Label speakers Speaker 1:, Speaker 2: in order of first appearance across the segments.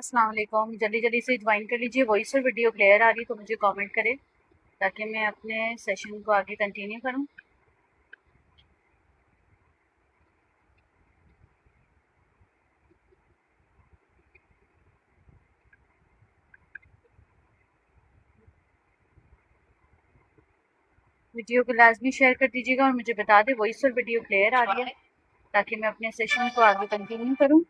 Speaker 1: अस्सलाम वालेकुम। जल्दी जल्दी से ज्वाइन कर लीजिए। वॉइस और वीडियो क्लियर आ रही तो मुझे कमेंट करें ताकि मैं अपने सेशन को आगे कंटिन्यू करूं। वीडियो को लाजमी शेयर कर दीजिएगा और मुझे बता दें वॉइस और वीडियो क्लियर आ रही है ताकि मैं अपने सेशन को आगे कंटिन्यू करूं।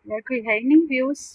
Speaker 1: यार कोई है ही नहीं व्यूज़।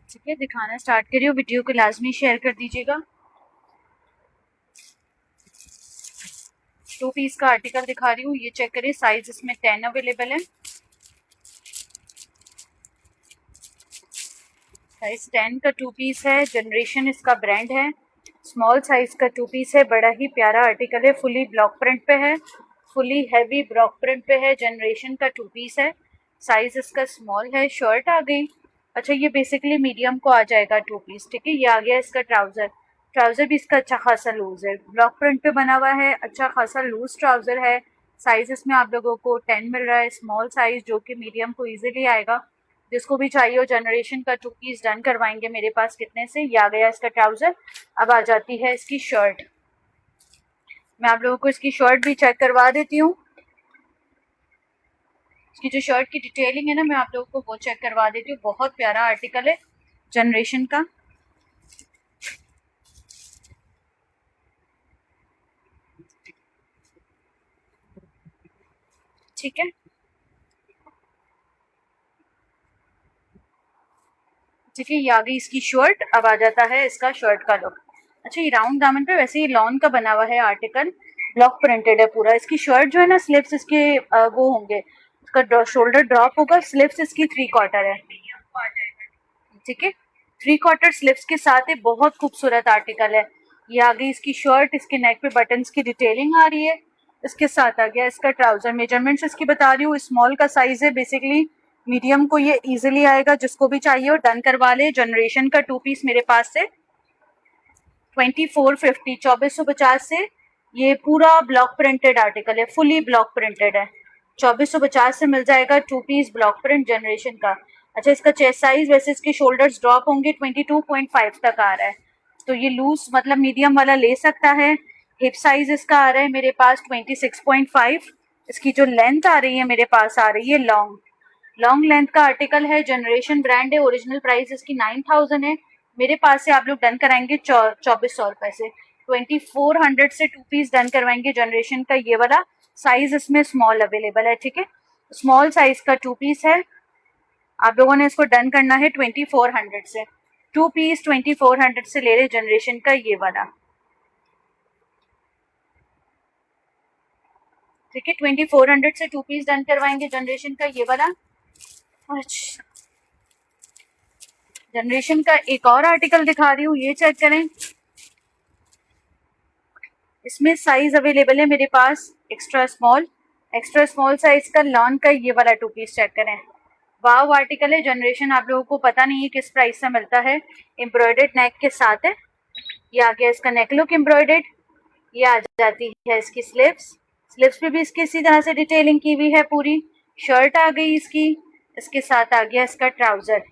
Speaker 1: ठीक है, दिखाना स्टार्ट करिए। वीडियो को लाजमी शेयर कर दीजिएगा। 2 पीस का आर्टिकल दिखा रही हूँ, ये चेक करिए। साइज इसमें 10 अवेलेबल है। साइज 10 का 2 पीस है। जनरेशन इसका ब्रांड है। स्मॉल साइज का 2 पीस है। बड़ा ही प्यारा आर्टिकल है। फुली ब्लॉक प्रिंट पे है। फुली हैवी ब्लॉक प्रिंट पे है। जनरेशन का 2 पीस है। साइज इसका स्मॉल है। शर्ट आ गई। अच्छा, ये बेसिकली मीडियम को आ जाएगा 2 पीस। ठीक है, ये आ गया इसका ट्राउजर। ट्राउजर भी इसका अच्छा खासा लूज है। ब्लॉक प्रिंट पे बना हुआ है। अच्छा खासा लूज ट्राउजर है। साइज इसमें आप लोगों को 10 मिल रहा है। स्मॉल साइज जो कि मीडियम को इजीली आएगा। जिसको भी चाहिए हो जनरेशन का 2 पीस डन करवाएंगे मेरे पास। कितने से? ये आ गया इसका ट्राउजर। अब आ जाती है इसकी शर्ट। मैं आप लोगों को इसकी शर्ट भी चेक करवा देती हूँ। इसकी जो शर्ट की डिटेलिंग है ना, मैं आप लोगों को वो चेक करवा देती हूँ। बहुत प्यारा आर्टिकल है जनरेशन का। ठीक है, ठीक है, ये आ गई इसकी शर्ट। अब आ जाता है इसका शर्ट का लुक। अच्छा, ये राउंड दामन पे वैसे ही लॉन का बना हुआ है आर्टिकल। ब्लॉक प्रिंटेड है पूरा। इसकी शर्ट जो है ना, स्लिप्स इसके वो होंगे। इसका शोल्डर ड्रॉप होगा। स्लिप्स इसकी 3/4 है। ठीक है, 3/4 स्लिप्स के साथ है। बहुत खूबसूरत आर्टिकल है। ये आ गई इसकी शर्ट। इसके नेक पे बटन्स की डिटेलिंग आ रही है। इसके साथ आ गया इसका ट्राउजर। मेजरमेंट्स इसकी बता रही हूँ। स्मॉल का साइज है बेसिकली। मीडियम को ये इजीली आएगा। जिसको भी चाहिए और डन करवा ले। जनरेशन का 2 पीस मेरे पास से 2450 2450 से। ये पूरा ब्लॉक प्रिंटेड आर्टिकल है। फुली ब्लॉक प्रिंटेड है। 2450 से मिल जाएगा 2 पीस ब्लॉक प्रिंट जनरेशन का। अच्छा, इसका चेस्ट साइज वैसे इसके शोल्डर्स ड्रॉप होंगे। 22.5 तक आ रहा है। तो ये लूज मतलब मीडियम वाला ले सकता है। हिप साइज इसका आ रहा है मेरे पास 26.5। इसकी जो लेंथ आ रही है मेरे पास आ रही है लॉन्ग। लॉन्ग लेंथ का आर्टिकल है। जनरेशन ब्रांड है। ओरिजिनल प्राइस इसकी 9000 है। मेरे पास से आप लोग डन कराएंगे 2400 रुपए से। 2400 से 2 पीस डन करवाएंगे जनरेशन का ये वाला। साइज इसमें स्मॉल अवेलेबल है। ठीक है, स्मॉल साइज का 2 पीस है। आप लोगों ने इसको डन करना है 2400 से। 2 पीस 2400 से ले रहे जनरेशन का ये वाला। ठीक है, 2400 से 2 पीस डन करवाएंगे जनरेशन का ये वाला। अच्छा, जनरेशन का एक और आर्टिकल दिखा रही हूँ, ये चेक करें। इसमें साइज अवेलेबल है मेरे पास extra small. Extra small size का लॉन का ये वाला 2 पीस चेक करें। वाव आर्टिकल है, जनरेशन आप लोगों को पता नहीं है किस प्राइस से मिलता है। एम्ब्रॉयडर्ड नेक के साथ है। ये आ गया इसका नेक लुक एम्ब्रॉयडर्ड। ये आ जाती है इसकी स्लिप्स। स्लिप्स पे भी इसकी इसी तरह से डिटेलिंग की हुई है पूरी। शर्ट आ गई इसकी। इसके साथ आ गया इसका trouser,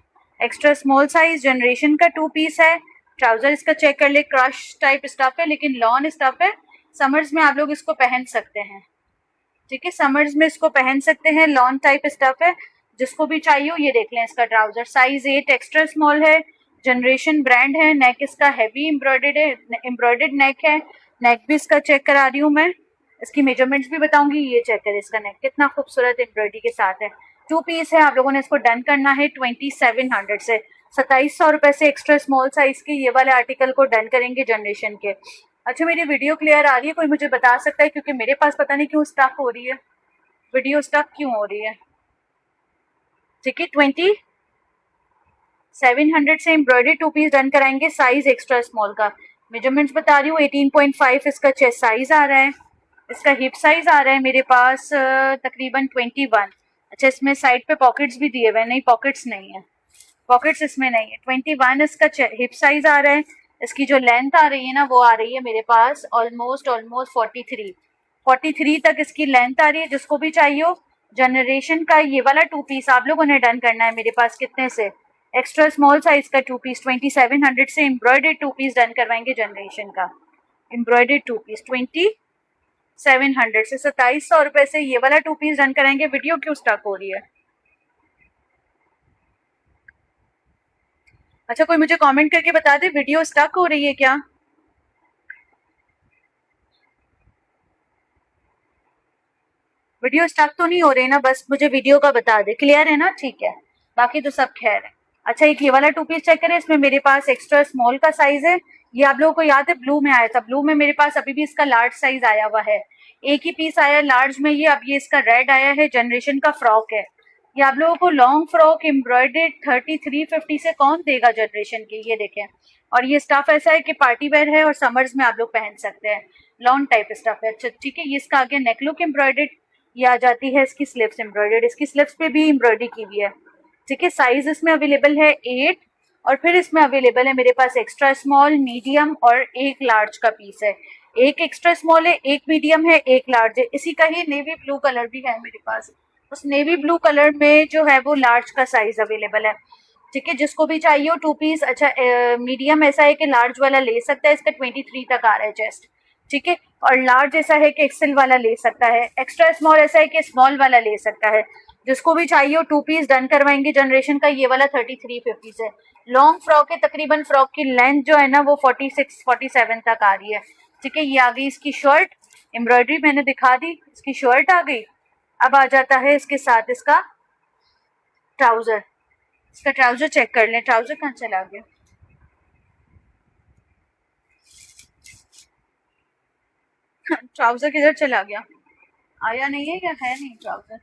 Speaker 1: extra small size, generation का 2 पीस है। ट्राउजर इसका चेक कर ले, क्रश टाइप स्टफ है लेकिन लॉन स्टफ है। समर्स में आप लोग इसको पहन सकते हैं, ठीक है, समर्स में इसको पहन सकते हैं। लॉन टाइप स्टफ है, जिसको भी चाहिए हो ये देख लें। इसका ट्राउजर साइज 8 एक्स्ट्रा स्मॉल है। जनरेशन ब्रांड है। नेक इसका हैवी एम्ब्रॉयडर्ड है, एम्ब्रॉयडर्ड नेक है। नेक भी इसका चेक करा रही हूँ मैं, इसकी मेजरमेंट्स भी बताऊंगी। ये चेक करें इसका नेक कितना खूबसूरत एम्ब्रॉयडरी के साथ है। 2 पीस है। आप लोगों ने इसको डन करना है 2700 से, 2700 रुपए से एक्स्ट्रा स्मॉल साइज के ये वाले आर्टिकल को डन करेंगे जनरेशन के। अच्छा, मेरी वीडियो क्लियर आ रही है? कोई मुझे बता सकता है, क्योंकि मेरे पास पता नहीं क्यों स्टक हो रही है, वीडियो स्टक क्यों हो रही है। ठीक है, 2700 से एम्ब्रॉयडरी 2 पीस डन कराएंगे, साइज एक्स्ट्रा स्मॉल का। मेजरमेंट्स बता रही हूँ, 18.5 इसका चेस्ट साइज आ रहा है। इसका हिप साइज आ रहा है मेरे पास तकरीबन 21। अच्छा, इसमें साइड पे पॉकेट्स भी दिए हुए हैं, नहीं पॉकेट्स नहीं है, पॉकेट्स इसमें नहीं है। 21 इसका हिप साइज आ रहा है। इसकी जो लेंथ आ रही है ना वो आ रही है मेरे पास ऑलमोस्ट 43 तक इसकी लेंथ आ रही है। जिसको भी चाहिए हो, जनरेशन का ये वाला 2 पीस आप लोगों ने डन करना है मेरे पास। कितने से? एक्स्ट्रा स्मॉल साइज का 2 पीस 2700 से एम्ब्रॉयडर्ड 2 पीस डन करवाएंगे जनरेशन का। एम्ब्रॉयडर्ड 2 पीस 2700 से 2700 रुपए से ये वाला 2 पीस डन कराएंगे। वीडियो क्यों स्टक हो रही है? अच्छा, कोई मुझे कमेंट करके बता दे वीडियो स्टक हो रही है क्या? वीडियो स्टक तो नहीं हो रही ना, बस मुझे वीडियो का बता दे। क्लियर है ना? ठीक है, बाकी तो सब खैर है। अच्छा, एक ये वाला 2 पीस चेक करें। इसमें मेरे पास एक्स्ट्रा स्मॉल का साइज है। ये आप लोगों को याद है ब्लू में आया था, ब्लू में मेरे पास अभी भी इसका लार्ज साइज आया हुआ है। एक ही पीस आया लार्ज में ये, अब ये इसका रेड आया है। जनरेशन का फ्रॉक है ये। आप लोगों को लॉन्ग फ्रॉक एम्ब्रॉयडर्ड 3350 से कौन देगा जनरेशन के? ये देखें, और ये स्टफ ऐसा है कि पार्टी वेयर है और समर्स में आप लोग पहन सकते हैं। लॉन्ग टाइप स्टफ है। अच्छा ठीक है, ये इसका आगे नेक लुक एम्ब्रॉयडर्ड। ये आ जाती है इसकी स्लिप्स एम्ब्रॉयडर्ड, इसकी स्लिप्स पे भी एम्ब्रॉयडरी की हुई है। ठीक है, साइज इसमें अवेलेबल है 8, और फिर इसमें अवेलेबल है मेरे पास एक्स्ट्रा स्मॉल, मीडियम और एक लार्ज का पीस है। एक एक्स्ट्रा स्मॉल है, एक मीडियम है, एक लार्ज है। इसी का ही नेवी ब्लू कलर भी है मेरे पास। उस नेवी ब्लू कलर में जो है वो लार्ज का साइज अवेलेबल है। ठीक है, जिसको भी चाहिए हो 2 पीस। अच्छा, मीडियम ऐसा है कि लार्ज वाला ले सकता है, इसका 23 तक आ रहा है चेस्ट। ठीक है, और लार्ज ऐसा है कि एक्सेल वाला ले सकता है। एक्स्ट्रा स्मॉल ऐसा है कि स्मॉल वाला ले सकता है। जिसको भी चाहिए हो 2 पीस डन करवाएंगे जनरेशन का। ये वाला 3350 से। लॉन्ग फ्रॉक है, तकरीबन फ्रॉक की लेंथ जो है ना वो 46-47 तक आ रही है। ठीक है, ये आ गई इसकी शर्ट, एम्ब्रॉयडरी मैंने दिखा दी, इसकी शर्ट आ गई। अब आ जाता है इसके साथ इसका ट्राउजर। इसका ट्राउजर चेक कर लें, ट्राउजर कहाँ चला गया? ट्राउजर किधर चला गया? आया नहीं है या है नहीं ट्राउजर?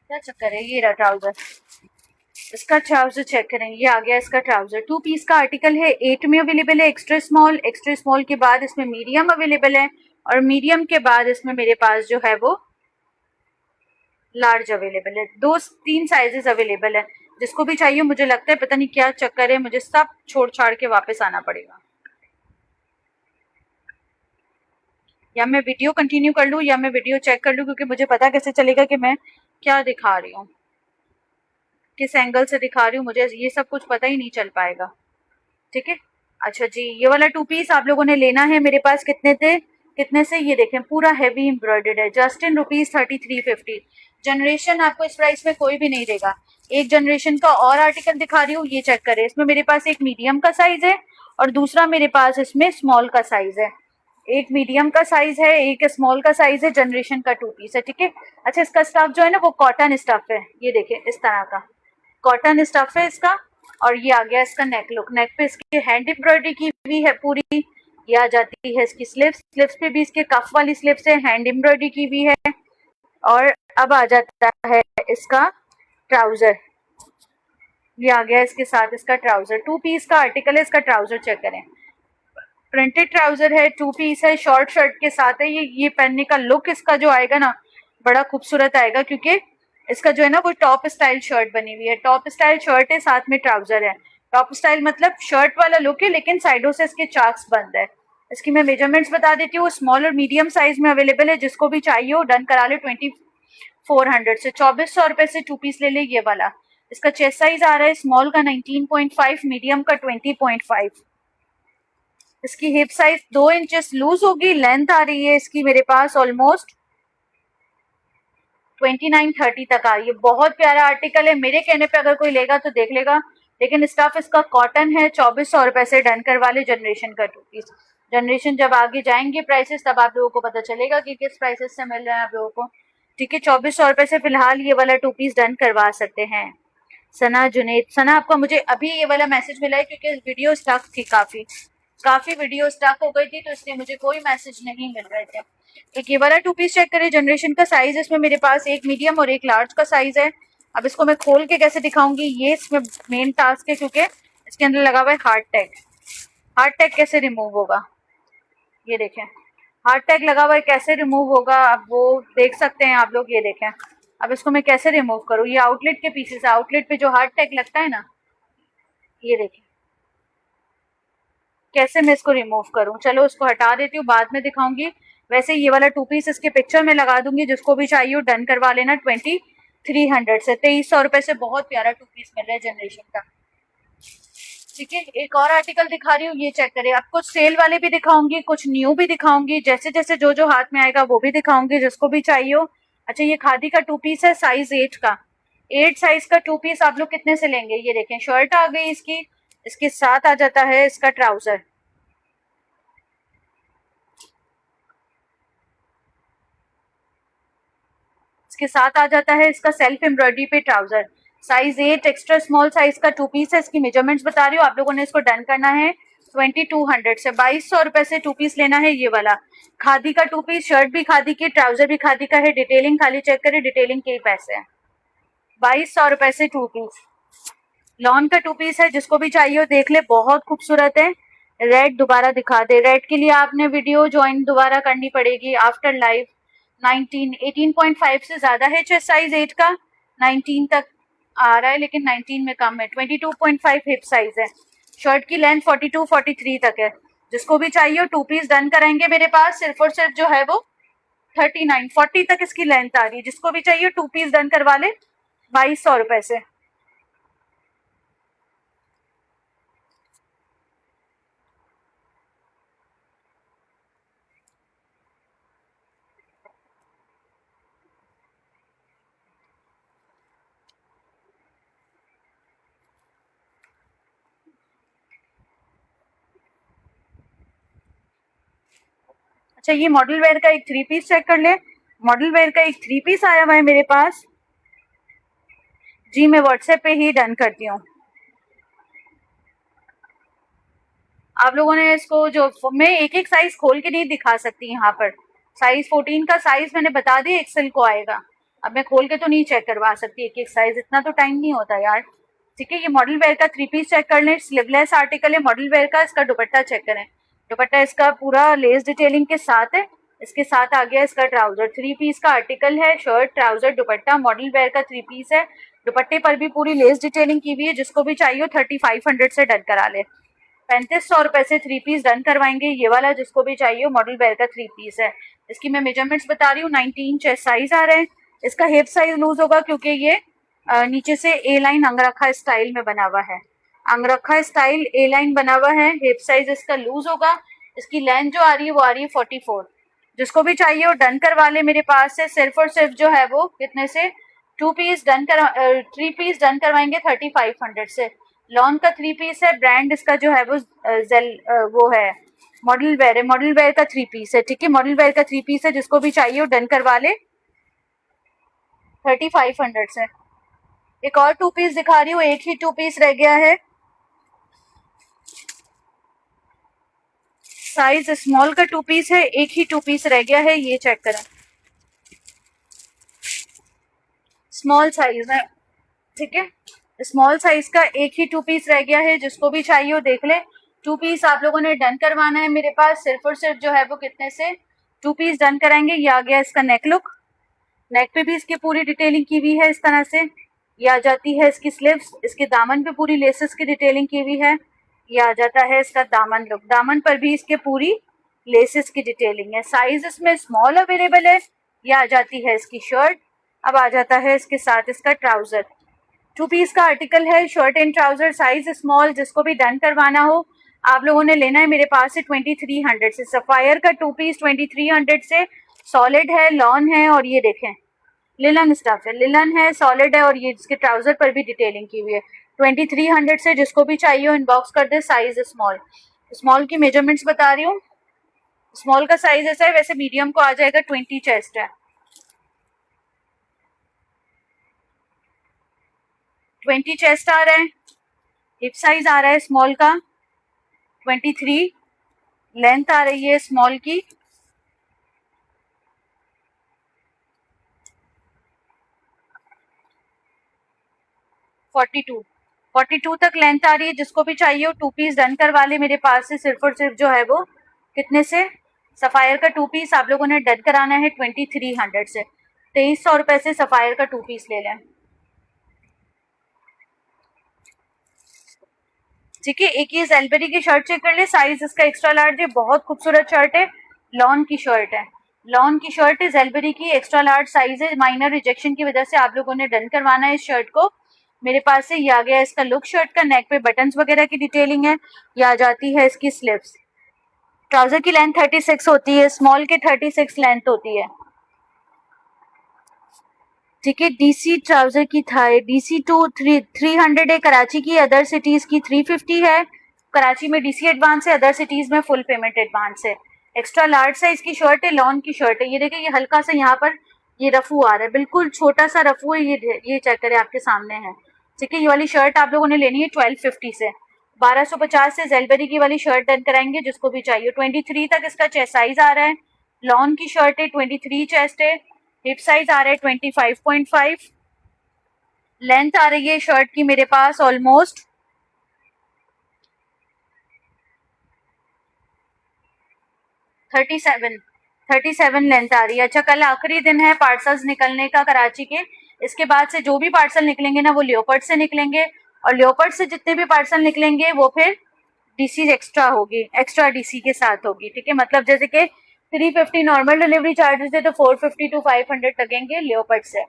Speaker 1: क्या चक्कर है? ये रहा ट्राउजर। इसका ट्राउजर चेक करें, ये आ गया इसका ट्राउजर। 2 पीस का आर्टिकल है, 8 में अवेलेबल है एक्स्ट्रा स्मॉल। एक्स्ट्रा स्मॉल के बाद इसमें मीडियम अवेलेबल है, और मीडियम के बाद इसमें मेरे पास जो है वो लार्ज अवेलेबल है। 2-3 साइजेस अवेलेबल है। जिसको भी चाहिए, मुझे लगता है पता नहीं क्या चक्कर है, मुझे सब छोड़ छाड़ के वापस आना पड़ेगा। या मैं वीडियो कंटिन्यू कर लूँ या मैं वीडियो चेक कर लूँ, क्योंकि मुझे पता कैसे चलेगा कि मैं क्या दिखा रही हूँ, किस एंगल से दिखा रही हूँ, मुझे ये सब कुछ पता ही नहीं चल पाएगा। ठीक है, अच्छा जी, ये वाला 2 पीस आप लोगों ने लेना है मेरे पास। कितने थे, कितने से? ये देखें, पूरा हैवी एम्ब्रॉयडर्ड है, जस्ट इन ₹3350। जनरेशन आपको इस प्राइस में कोई भी नहीं देगा। एक जनरेशन का और आर्टिकल दिखा रही हूँ, ये चेक करें। इसमें मेरे पास एक मीडियम का साइज है और दूसरा मेरे पास इसमें स्मॉल का साइज है। एक मीडियम का साइज है, एक स्मॉल का साइज है। जनरेशन का 2 पीस है। ठीक है, अच्छा, इसका स्टफ जो है ना वो कॉटन स्टफ है। ये देखें, इस तरह का कॉटन स्टफ है इसका। और ये आ गया इसका नेक लुक। नेक पे इसकी हैंड एम्ब्रॉयडरी की हुई है पूरी। ये आ जाती है इसकी स्लिप्स। स्लिप्स पे भी इसके कफ वाली स्लिप्स है, हैंड एम्ब्रॉयडरी की हुई है। और अब आ जाता है इसका ट्राउजर। ये आ गया इसके साथ इसका ट्राउजर। 2 पीस का आर्टिकल है, इसका ट्राउजर चेक करें। प्रिंटेड ट्राउजर है, 2 पीस है, शॉर्ट शर्ट के साथ है। ये पहनने का लुक इसका जो आएगा ना बड़ा खूबसूरत आएगा, क्योंकि इसका जो है ना वो टॉप स्टाइल शर्ट बनी हुई है, टॉप स्टाइल शर्ट है, साथ में ट्राउजर है। टॉप स्टाइल मतलब शर्ट वाला लुक है, लेकिन साइडों से इसके चाक्स बंद है। इसकी मैं मेजरमेंट्स बता देती हूँ, स्मॉल और मीडियम साइज में अवेलेबल है, जिसको भी चाहिए हो डन करा ले 2400 से। 2400 से 2 पीस ले ले ये वाला। इसका चेस्ट साइज आ रहा है स्मॉल का 19.5, मीडियम का 20.5। इसकी हिप साइज 2 इंचेस लूज होगी, लेंथ आ रही है इसकी मेरे पास ऑलमोस्ट 29-30 तक आ रही है। बहुत प्यारा आर्टिकल है, मेरे कहने पे अगर कोई लेगा तो देख लेगा, लेकिन स्टफ इसका कॉटन है। 2400 से डन करवा ले जनरेशन का 2 पीस। जनरेशन जब आगे जाएंगे प्राइसेस तब आप लोगों को पता चलेगा कि किस प्राइसेस से मिल रहे हैं आप लोगों को। ठीक है, 2400 से फिलहाल ये वाला 2 पीस डन करवा सकते हैं। सना जुनेद, सना आपका मुझे अभी ये वाला मैसेज मिला है क्योंकि वीडियो स्टक थी, काफी वीडियो स्टक हो गई थी, तो इसलिए मुझे कोई मैसेज नहीं मिल रहे थे। एक ये वाला 2 पीस चेक करें, जनरेशन का साइज इसमें मेरे पास एक मीडियम और एक लार्ज का साइज है। अब इसको मैं खोल के कैसे दिखाऊंगी, ये इसमें मेन टास्क है, क्योंकि इसके अंदर लगा हुआ है हार्ट टैग। हार्ट टैग कैसे रिमूव होगा, ये देखें, हार्ट टैग लगा हुआ है, कैसे रिमूव होगा अब वो देख सकते हैं आप लोग। ये देखें, अब इसको मैं कैसे रिमूव करूँ, ये आउटलेट के पीसेस है, आउटलेट पे जो हार्ट टैग लगता है ना, ये देखें कैसे मैं इसको रिमूव करूं। चलो उसको हटा देती हूँ, बाद में दिखाऊंगी। वैसे ये वाला 2 पीस इसके पिक्चर में लगा दूंगी, जिसको भी चाहिए डन करवा लेना 2300 से। 2300 से बहुत प्यारा 2 पीस मिल रहा है जनरेशन का। ठीक है, एक और आर्टिकल दिखा रही हूँ, ये चेक करें। आपको सेल वाले भी दिखाऊंगी, कुछ न्यू भी दिखाऊंगी, जैसे जैसे जो जो हाथ में आएगा वो भी दिखाऊंगी, जिसको भी चाहिए हो। अच्छा, ये खादी का 2 पीस है, साइज 8 का। 8 साइज का 2 पीस आप लोग कितने से लेंगे, ये देखें, शर्ट आ गई इसकी, इसके साथ आ जाता है इसका ट्राउजर। इसके साथ आ जाता है इसका सेल्फ एम्ब्रॉयडरी पे trouser. Size 8 extra small size का 2 पीस है। इसकी मेजरमेंट्स बता रही हूँ, आप लोगों ने इसको डन करना है 2200 से। 2200 से 2 पीस लेना है ये वाला। खादी का 2 पीस, शर्ट भी खादी की, ट्राउजर भी खादी का है। डिटेलिंग खाली चेक करें, डिटेलिंग के ही पैसे हैं। 2200 से 2 पीस लॉन का 2 पीस है, जिसको भी चाहिए हो देख ले, बहुत खूबसूरत है। रेड दोबारा दिखा दे, रेड के लिए आपने वीडियो ज्वाइन दोबारा करनी पड़ेगी आफ्टर लाइव। 18.5 से ज्यादा है चेस्ट साइज 8 का, 19 तक आ रहा है, लेकिन 19 में कम है। 22.5 हिप साइज है। शर्ट की लेंथ 42-43 तक है। जिसको भी चाहिए हो 2 पीस डन कराएंगे मेरे पास। सिर्फ और सिर्फ जो है वो 39-40 तक इसकी लेंथ आ रही है। जिसको भी चाहिए 2 पीस डन करवा ले 2200 से। अच्छा, ये मॉडल वेयर का एक 3 पीस चेक कर ले। मॉडल वेयर का एक 3 पीस आया हुआ है मेरे पास जी, मैं व्हाट्सएप पे ही डन करती हूँ। आप लोगों ने इसको जो, मैं एक एक साइज खोल के नहीं दिखा सकती यहाँ पर। साइज 14 का साइज मैंने बता दिया एक्सेल को आएगा। अब मैं खोल के तो नहीं चेक करवा सकती एक एक साइज, इतना तो टाइम नहीं होता यार। ठीक है, ये मॉडल वेयर का 3 पीस चेक कर लें, स्लीवलेस आर्टिकल है मॉडल वेयर का। इसका दुपट्टा चेक करें, दुपट्टा इसका पूरा लेस डिटेलिंग के साथ है। इसके साथ आ गया इसका ट्राउजर। 3 पीस का आर्टिकल है, shirt trouser dupatta model wear का 3 पीस है। दुपट्टे पर भी पूरी लेस डिटेलिंग की हुई है। जिसको भी चाहिए 3500 से डन करा ले। 3500 से 3 पीस डन करवाएंगे ये वाला। जिसको भी चाहिए मॉडल वेयर का 3 पीस है। इसकी मैं मेजरमेंट्स बता रही हूँ, 19 चेस्ट साइज आ रहे हैं। इसका हिप साइज लूज होगा क्योंकि ये नीचे से ए लाइन अंगरखा स्टाइल में बना हुआ है। अंगरखा स्टाइल ए लाइन बना हुआ है। हिप साइज इसका लूज होगा। इसकी लेंथ जो आ रही है वो आ रही है 44। जिसको भी चाहिए वो डन करवा ले मेरे पास से। सिर्फ और सिर्फ जो है वो कितने से 2 पीस डन कर 3 पीस डन करवाएंगे 3500 से। लॉन का 3 पीस है। ब्रांड इसका जो है वो वो है मॉडल वेयर है। मॉडल वेयर का 3 पीस है। ठीक है, मॉडल वेयर का 3 पीस है। जिसको भी चाहिए वो डन करवा ले 3500 से। एक और 2 पीस दिखा रही हूँ, एक ही 2 पीस रह गया है। साइज स्मॉल का 2 पीस है, एक ही 2 पीस रह गया है। ये चेक करें, स्मॉल साइज है। ठीक है, स्मॉल साइज का एक ही 2 पीस रह गया है। जिसको भी चाहिए वो देख ले। 2 पीस आप लोगों ने डन करवाना है मेरे पास। सिर्फ और सिर्फ जो है वो कितने से 2 पीस डन कराएंगे। ये आ गया इसका नेक लुक। नेक पे भी इसकी पूरी डिटेलिंग की हुई है इस तरह से। ये आ जाती है इसकी स्लीव्स, इसके दामन पे पूरी लेसेस की डिटेलिंग की हुई है। ये आ जाता है इसका दामन लुक, दामन पर भी इसके पूरी लेसेस की डिटेलिंग है। साइज इसमें स्मॉल अवेलेबल है। ये आ जाती है इसकी शर्ट। अब आ जाता है इसके साथ इसका ट्राउजर। 2 पीस का आर्टिकल है, shirt and trouser, size small. जिसको भी डन करवाना हो आप लोगों ने लेना है मेरे पास से 2300 से। सफायर का 2 पीस 2300 से। सॉलिड है, लॉन है, और ये देखें लिलन स्टफ है, लिलन है, सॉलिड है, और ये इसके ट्राउजर पर भी डिटेलिंग की हुई है। 2300 से। जिसको भी चाहिए हो इनबॉक्स कर दे। साइज स्मॉल, स्मॉल की मेजरमेंट्स बता रही हूँ। स्मॉल का साइज ऐसा है, वैसे मीडियम को आ जाएगा 20 चेस्ट है। 20 चेस्ट आ रहा है। हिप साइज आ रहा है स्मॉल का 23। लेंथ आ रही है स्मॉल की 42 तक लेंथ आ रही है। जिसको भी चाहिए हो 2 पीस डन करवा ले मेरे पास से। सिर्फ और सिर्फ जो है वो कितने से, सफायर का 2 पीस आप लोगों ने डन कराना है 2300 से। 2300 रुपए से सफायर का 2 पीस ले लें। ठीक है, एक ये जेलबेरी की शर्ट चेक कर ले, साइज इसका एक्स्ट्रा लार्ज है। बहुत खूबसूरत शर्ट है, लॉन की शर्ट है, लॉन की शर्ट है, जेलबेरी की, एक्स्ट्रा लार्ज साइज है। माइनर रिजेक्शन की वजह से आप लोगों ने डन करवाना है इस शर्ट को मेरे पास से। ये आ गया इसका लुक शर्ट का। नेक पे बटन्स वगैरह की डिटेलिंग है। ये आ जाती है इसकी स्लीव्स। ट्राउजर की लेंथ 36 होती है, स्मॉल के 36 लेंथ होती है। ठीक है, डीसी ट्राउजर की थाई डीसी 300 है, कराची की, अदर सिटीज की 350 है। कराची में डीसी एडवांस है, अदर सिटीज में फुल पेमेंट एडवांस है। एक्स्ट्रा लार्ज साइज की शर्ट है, लॉन की शर्ट है। ये देखिए, ये हल्का सा यहाँ पर ये रफू आ रहा है, बिल्कुल छोटा सा रफू है। ये चेक करें, आपके सामने है। ठीक है, ये वाली शर्ट आप लोगों ने लेनी है 1250 से। 1250 से जेलबेरी की वाली शर्ट डन कराएंगे जिसको भी चाहिए। 23 तक इसका चेस्ट साइज आ रहा है। लॉन की शर्ट है, 23 चेस्ट है। हिप साइज आ रहा है 25.5। लेंथ आ रही है शर्ट की मेरे पास ऑलमोस्ट 37 लेंथ आ रही है। अच्छा, कल आखिरी दिन है पार्सल्स निकलने का कराची के। इसके बाद से जो भी पार्सल निकलेंगे ना वो लियोपर्ड से निकलेंगे, और लियोपर्ड से जितने भी पार्सल निकलेंगे वो फिर डीसी एक्स्ट्रा होगी, एक्स्ट्रा डीसी के साथ होगी। ठीक है, मतलब जैसे कि 350 नॉर्मल डिलीवरी चार्जेस है तो 450 to 500 लगेंगे लियोपर्ड से।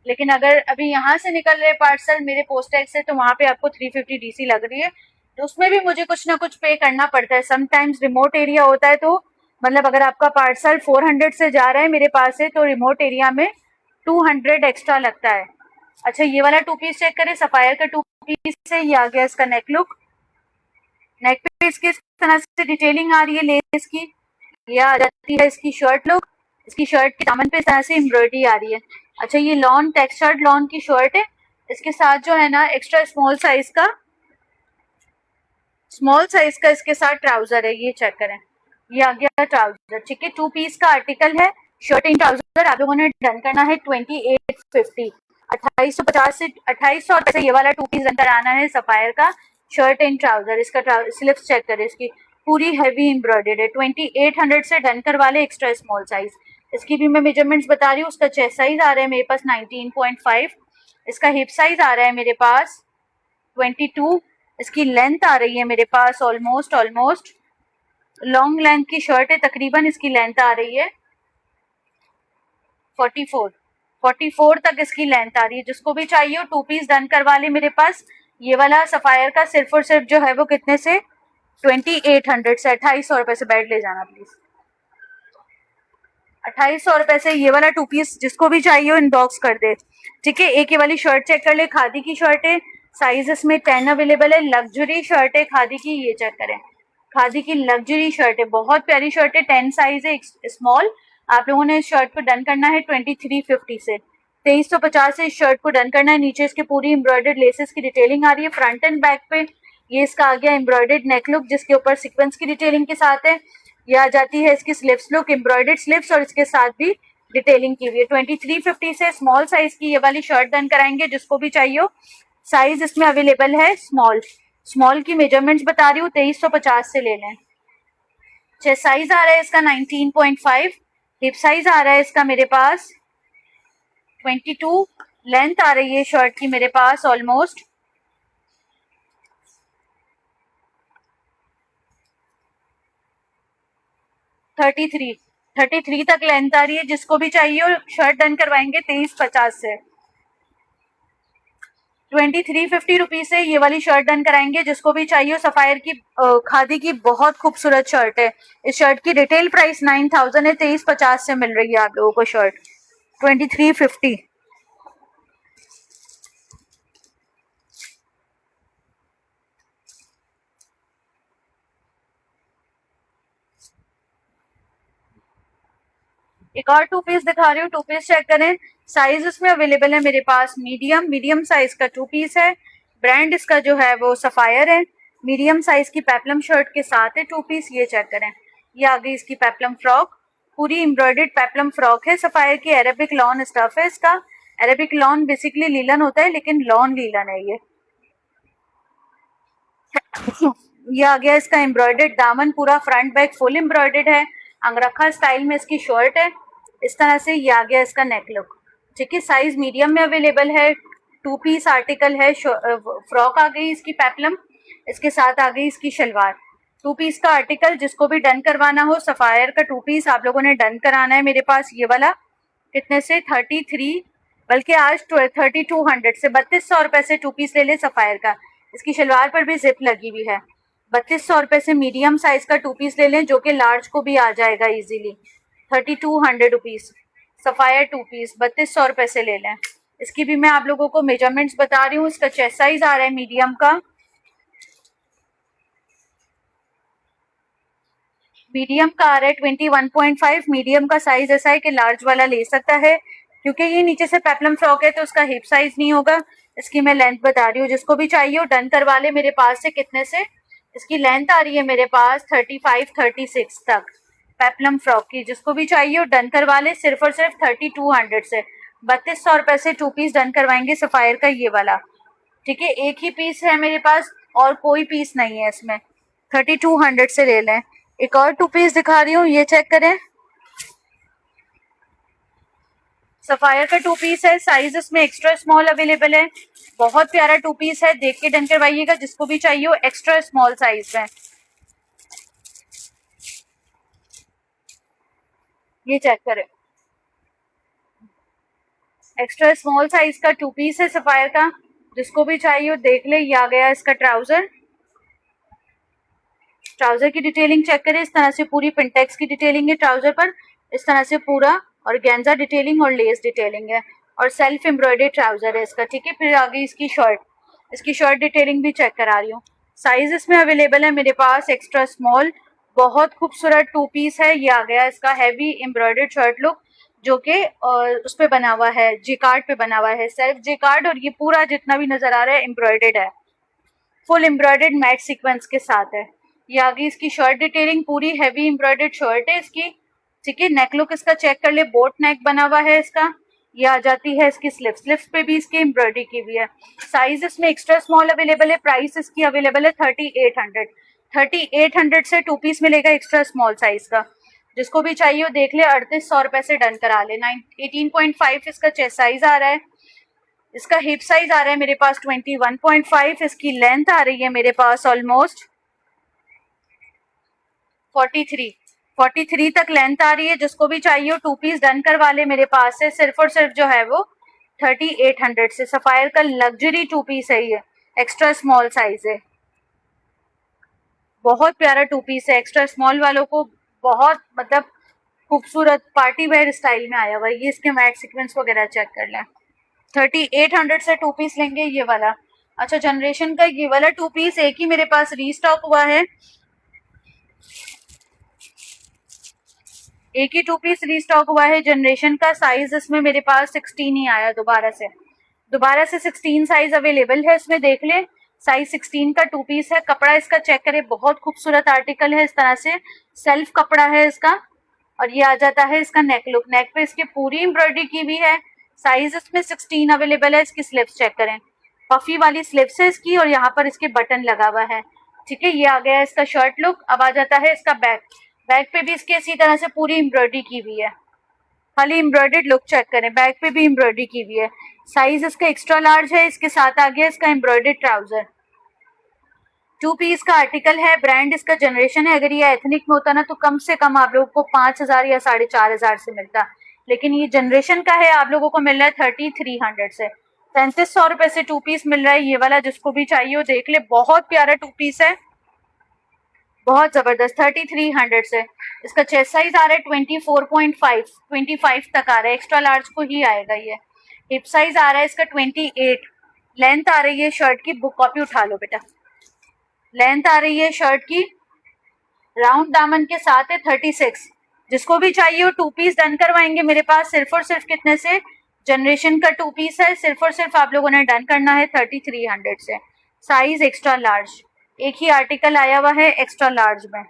Speaker 1: लेकिन अगर अभी यहाँ से निकल रहे पार्सल मेरे पोस्ट टैग से तो वहाँ पे आपको 350 डीसी लग रही है। तो उसमें भी मुझे कुछ ना कुछ पे करना पड़ता है। समटाइम्स रिमोट एरिया होता है तो मतलब अगर आपका पार्सल 400 से जा रहा है मेरे पास से तो रिमोट एरिया में 200 एक्स्ट्रा लगता है। अच्छा, ये वाला 2 पीस चेक करें, सफायर का 2 पीस है। ये आ गया इसका नेक लुक। नेक पे इसकी तरह से डिटेलिंग आ रही है लेस की। ये आ जाती है इसकी शर्ट लुक। इसकी शर्ट के दामन पे इस तरह से एम्ब्रॉयडरी आ रही है। अच्छा, ये लॉन टेक्सचर्ड लॉन की शर्ट है। इसके साथ जो है ना एक्स्ट्रा स्मॉल साइज का इसके साथ ट्राउजर है। ये चेक करें, ये आ गया ट्राउजर। ठीक है, 2 पीस का आर्टिकल है, शर्ट एंड ट्राउजर। आप लोगों ने डन करना है 2850, 2850 से 2800 रुपए से ये वाला 2 पीस डन कराना है सफायर का शर्ट एंड ट्राउजर। इसका स्लीव्स चेक करें, इसकी पूरी हैवी एम्ब्रॉयडर्ड है। 2800 से डन करवा ले, एक्स्ट्रा स्मॉल साइज। इसकी भी मैं मेजरमेंट्स बता रही हूँ। उसका चेस्ट साइज आ रहा है मेरे पास 19.5। इसका हिप साइज आ रहा है मेरे पास 22। इसकी लेंथ आ रही है मेरे पास ऑलमोस्ट लॉन्ग लेंथ की शर्ट है, तकरीबन इसकी लेंथ आ रही है 44 तक इसकी लेंथ आ रही है। जिसको भी चाहिए हो 2 पीस डन करवा ले मेरे पास। ये वाला सफायर का सिर्फ और सिर्फ जो है वो कितने से 2800 से, 2800 रुपए से। बेड ले जाना प्लीज। 2800 रुपए से ये वाला 2 पीस जिसको भी चाहिए हो इनबॉक्स कर दे। ठीक है, एक ये वाली शर्ट चेक कर ले, खादी की शर्ट है, साइज इसमें 10 अवेलेबल है। लग्जरी शर्ट है खादी की, ये चेक करें, खादी की लग्जरी शर्ट है, बहुत प्यारी शर्ट है। 10 साइज है, स्मॉल। आप लोगों ने इस शर्ट को डन करना है 2350 से। 2350 से इस शर्ट को डन करना है। नीचे इसकी पूरी एम्ब्रॉयडर्ड लेसेस की डिटेलिंग आ रही है फ्रंट एंड बैक पे। ये इसका आ गया एम्ब्रॉयडर्ड नेक लुक जिसके ऊपर सीक्वेंस की डिटेलिंग के साथ है। ये आ जाती है इसकी स्लीव्स लुक, एम्ब्रॉयडर्ड स्लीव्स, और इसके साथ भी डिटेलिंग की हुई है। 2350 से स्मॉल साइज की ये वाली शर्ट डन कराएंगे जिसको भी चाहिए हो। साइज इसमें अवेलेबल है स्मॉल की मेजरमेंट्स बता रही हूँ, 2350 से ले लें। चेस्ट साइज आ रहा है इसका 19.5। हिप साइज आ रहा है इसका मेरे पास 22 लेंथ आ रही है शर्ट की मेरे पास ऑलमोस्ट। थर्टी थ्री तक लेंथ आ रही है, जिसको भी चाहिए और शर्ट डन करवाएंगे 2350 से। 2350 से ये वाली शर्ट डन कराएंगे जिसको भी चाहिए। सफायर की खादी की बहुत खूबसूरत शर्ट है। इस शर्ट की रिटेल प्राइस 9000 है, 2350 से मिल रही है आप लोगों को शर्ट 2350। एक और टू पीस दिखा रही हूँ, टू पीस चेक करें। साइज इसमें अवेलेबल है मेरे पास मीडियम साइज का टू पीस है। ब्रांड इसका जो है वो सफायर है। मीडियम साइज की पेप्लम शर्ट के साथ है टू पीस। ये चेक करें, ये आ गई इसकी पेप्लम फ्रॉक, पूरी एम्ब्रॉयडर्ड पेप्लम फ्रॉक है। सफायर की अरेबिक लॉन स्टफ है इसका। अरेबिक लॉन बेसिकली लीलन होता है, लेकिन लॉन लीलन है ये। ये आ गया इसका एम्ब्रॉयडर्ड दामन, पूरा फ्रंट बैक फुल एम्ब्रॉयडर्ड है। अंगरखा स्टाइल में इसकी शर्ट है। इस तरह से ये आ गया इसका नेक लुक। ठीक है, साइज मीडियम में अवेलेबल है। टू पीस आर्टिकल है। फ्रॉक आ गई इसकी पेप्लम, इसके साथ आ गई इसकी शलवार। टू पीस का आर्टिकल जिसको भी डन करवाना हो, सफायर का टू पीस आप लोगों ने डन कराना है मेरे पास। ये वाला कितने से 33, बल्कि आज 3200 से 3200 से टू पीस ले ले सफायर का। इसकी शलवार पर भी जिप लगी हुई है। 3200 से मीडियम साइज का टू पीस ले लें, जो कि लार्ज को भी आ जाएगा इजीली। 3200 सफायर टू पीस 3200 से ले लें। इसकी भी मैं आप लोगों को मेजरमेंट्स बता रही हूँ। इसका चेस्ट साइज आ रहा है मीडियम का। मीडियम का आ रहा है 21.5। मीडियम का साइज ऐसा है कि लार्ज वाला ले सकता है, क्योंकि ये नीचे से पेप्लम फ्रॉक है तो उसका हिप साइज नहीं होगा। इसकी मैं लेंथ बता रही हूँ, जिसको भी चाहिए हो डन करवा ले मेरे पास से। कितने से इसकी लेंथ आ रही है मेरे पास 35-36 तक पेप्लम फ्रॉक की। जिसको भी चाहिए हो डन करवा ले, सिर्फ और सिर्फ 3200 से। 3200 से टू पीस डन करवाएंगे सफायर का ये वाला। ठीक है, एक ही पीस है मेरे पास और कोई पीस नहीं है इसमें। 3200 से ले लें। एक और टू पीस दिखा रही हूँ, ये चेक करें। सफायर का टू पीस है। साइज इसमें एक्स्ट्रा स्मॉल अवेलेबल है। बहुत प्यारा टू पीस है, देख के डन करवाइएगा जिसको भी चाहिए हो। एक्स्ट्रा स्मॉल साइज में ये चेक करें। एक्स्ट्रा स्मॉल साइज का टू पीस है सफायर का, जिसको भी चाहिए हो देख ले। ये आ गया इसका ट्राउजर। ट्राउजर की डिटेलिंग चेक करें। इस तरह से पूरी पिंटेक्स की डिटेलिंग है ट्राउजर पर। इस तरह से पूरा और गेंजा डिटेलिंग और लेस डिटेलिंग है, और सेल्फ एम्ब्रॉयडर्ड ट्राउजर है इसका। ठीक है, फिर आ गई इसकी शर्ट। इसकी शर्ट डिटेलिंग भी चेक करा रही हूँ। साइज इसमें अवेलेबल है मेरे पास एक्स्ट्रा स्मॉल। बहुत खूबसूरत टू पीस है। ये आ गया इसका हैवी एम्ब्रॉयडर्ड शर्ट लुक, जो कि उस पे बना हुआ है, जिकार्ड पे बना हुआ है, सेल्फ जिकार्ड। और ये पूरा जितना भी नजर आ रहा है एम्ब्रॉयडर्ड है, फुल एम्ब्रॉयडर्ड मैट सीक्वेंस के साथ है। ये आगे इसकी शर्ट डिटेलिंग, पूरी हैवी एम्ब्रॉयडर्ड शर्ट है इसकी। ठीक है, नेक लुक इसका चेक कर ले, बोट नेक बना हुआ है इसका। ये आ जाती है इसकी स्लिप्स पे भी इसकी एम्ब्रॉयडरी की हुई है। साइज इसमें एक्स्ट्रा स्मॉल अवेलेबल है। प्राइस इसकी अवेलेबल है 3800। 3800 से टू पीस मिलेगा एक्स्ट्रा स्मॉल साइज का। जिसको भी चाहिए वो देख ले। 3800 से डन करा ले। 18.5 इसका चेस्ट साइज आ रहा है। इसका हिप साइज आ रहा है मेरे पास 21.5। इसकी लेंथ आ रही है मेरे पास ऑलमोस्ट 43 तक लेंथ आ रही है। जिसको भी चाहिए टू पीस डन करवा ले मेरे पास से, सिर्फ और सिर्फ जो है वो 3800 से। सफायर का लग्जरी टू पीस है ये, एक्स्ट्रा स्मॉल साइज है। बहुत प्यारा टू पीस है। एक्स्ट्रा स्मॉल वालों को बहुत मतलब खूबसूरत पार्टी वेयर स्टाइल में आया हुआ है। ये इसके मैट सीक्वेंस वगैरह चेक कर लें। 3800 से टू पीस लेंगे ये वाला। अच्छा, जनरेशन का ये वाला टू पीस एक ही मेरे पास रीस्टॉक हुआ है। एक ही टू पीस रीस्टॉक हुआ है जनरेशन का। साइज इसमें मेरे पास 16 ही आया। दोबारा से 16 साइज अवेलेबल है इसमें, देख ले। साइज 16 का टू पीस है। कपड़ा इसका चेक करें, बहुत खूबसूरत आर्टिकल है। इस तरह से सेल्फ कपड़ा है इसका। और ये आ जाता है इसका नेक लुक। नेक पे इसकी पूरी एम्ब्रॉयडरी की भी है। साइज इसमें 16 अवेलेबल है। इसकी स्लिप्स चेक करें, पफी वाली स्लिप्स है इसकी, और यहाँ पर इसके बटन लगा हुआ है। ठीक है, ये आ गया इसका शर्ट लुक। अब आ जाता है इसका बैक। बैक पे भी इसके इसी तरह से पूरी एम्ब्रॉयडरी की हुई है। खाली एम्ब्रॉयडर्ड लुक चेक करें, बैक पे भी एम्ब्रॉयडरी की हुई है। साइज इसका एक्स्ट्रा लार्ज है, इसके साथ आ गया इसका एम्ब्रॉयडर्ड ट्राउजर। 2 पीस का आर्टिकल है, ब्रांड इसका जनरेशन है। अगर ये एथनिक में होता ना तो कम से कम आप लोगों को 5,000 या 4,500 से मिलता, लेकिन ये जनरेशन का है, आप लोगों को मिल रहा है 3300 से। 3500 रुपए से 2 पीस मिल रहा है। ये वाला जिसको भी चाहिए वो देख ले, बहुत प्यारा 2 पीस है, बहुत जबरदस्त। 3300 से इसका चेस्ट साइज आ रहा है 24.5 तक आ रहा है, एक्स्ट्रा लार्ज को ही आएगा ये। हिप साइज आ रहा है इसका 28, लेंथ आ रही है शर्ट की, बुक कॉपी उठा लो बेटा, लेंथ आ रही है शर्ट की, राउंड दामन के साथ है 36। जिसको भी चाहिए वो 2 पीस डन करवाएंगे मेरे पास, सिर्फ और सिर्फ कितने से, जनरेशन का 2 पीस है, सिर्फ और सिर्फ आप लोगों ने डन करना है 3300 से। साइज एक्स्ट्रा लार्ज, एक ही आर्टिकल आया हुआ है एक्स्ट्रा लार्ज में।